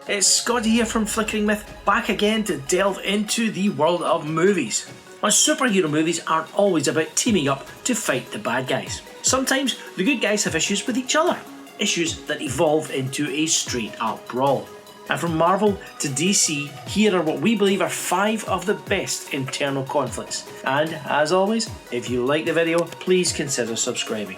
it's Scotty here from Flickering Myth, back again to delve into the world of movies. Now, superhero movies aren't always about teaming up to fight the bad guys. Sometimes the good guys have issues with each other, issues that evolve into a straight-up brawl. And from Marvel to DC, here are what we believe are 5 of the best internal conflicts. And as always, if you like the video, please consider subscribing.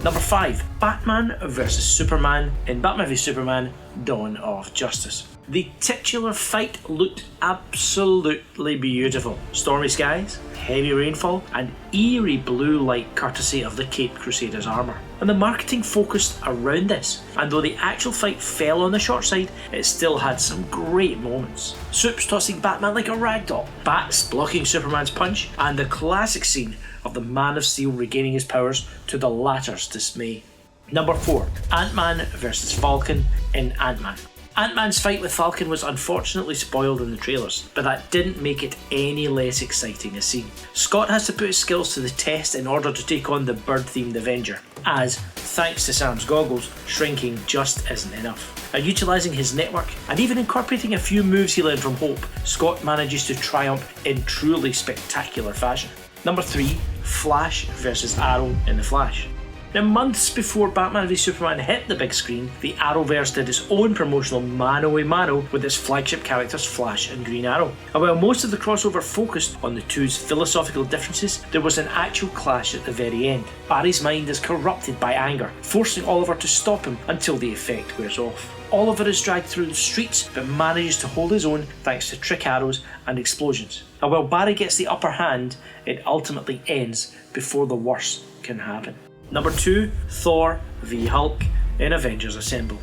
Number 5. Batman vs Superman in Batman v Superman: Dawn of Justice. The titular fight looked absolutely beautiful. Stormy skies, heavy rainfall, and eerie blue light courtesy of the Caped Crusader's armour. And the marketing focused around this, and though the actual fight fell on the short side, it still had some great moments. Supes tossing Batman like a ragdoll, Bats blocking Superman's punch, and the classic scene of the Man of Steel regaining his powers to the latter's dismay. Number 4. Ant-Man vs Falcon in Ant-Man. Ant-Man's fight with Falcon was unfortunately spoiled in the trailers, but that didn't make it any less exciting a scene. Scott has to put his skills to the test in order to take on the bird-themed Avenger, as, thanks to Sam's goggles, shrinking just isn't enough. Now, utilising his network, and even incorporating a few moves he learned from Hope, Scott manages to triumph in truly spectacular fashion. Number 3. Flash vs Arrow in The Flash. Now, months before Batman v Superman hit the big screen, the Arrowverse did its own promotional mano-a-mano with its flagship characters Flash and Green Arrow. And while most of the crossover focused on the two's philosophical differences, there was an actual clash at the very end. Barry's mind is corrupted by anger, forcing Oliver to stop him until the effect wears off. Oliver is dragged through the streets but manages to hold his own thanks to trick arrows and explosions. And while Barry gets the upper hand, it ultimately ends before the worst can happen. Number 2. Thor v Hulk in Avengers Assemble.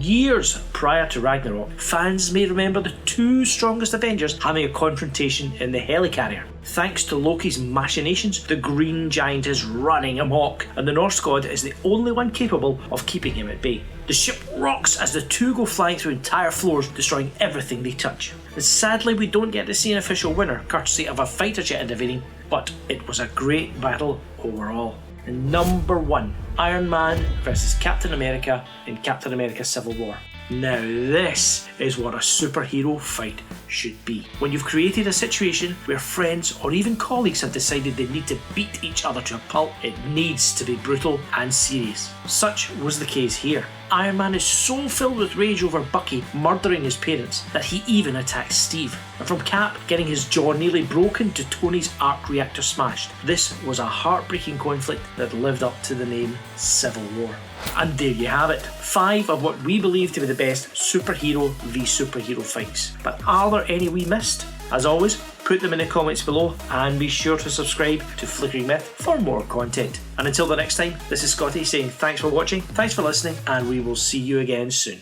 Years prior to Ragnarok, fans may remember the 2 strongest Avengers having a confrontation in the helicarrier. Thanks to Loki's machinations, the Green Giant is running amok, and the Norse god is the only one capable of keeping him at bay. The ship rocks as the 2 go flying through entire floors, destroying everything they touch. And sadly, we don't get to see an official winner, courtesy of a fighter jet intervening, but it was a great battle overall. And number 1. Iron Man vs Captain America in Captain America Civil War. Now this is what a superhero fight should be. When you've created a situation where friends or even colleagues have decided they need to beat each other to a pulp, it needs to be brutal and serious. Such was the case here. Iron Man is so filled with rage over Bucky murdering his parents that he even attacks Steve. And from Cap getting his jaw nearly broken to Tony's arc reactor smashed, this was a heartbreaking conflict that lived up to the name Civil War. And there you have it, 5 of what we believe to be the best superhero v superhero fights. But are there any we missed? As always, put them in the comments below and be sure to subscribe to Flickering Myth for more content. And until the next time, this is Scotty saying thanks for watching, thanks for listening, and we will see you again soon.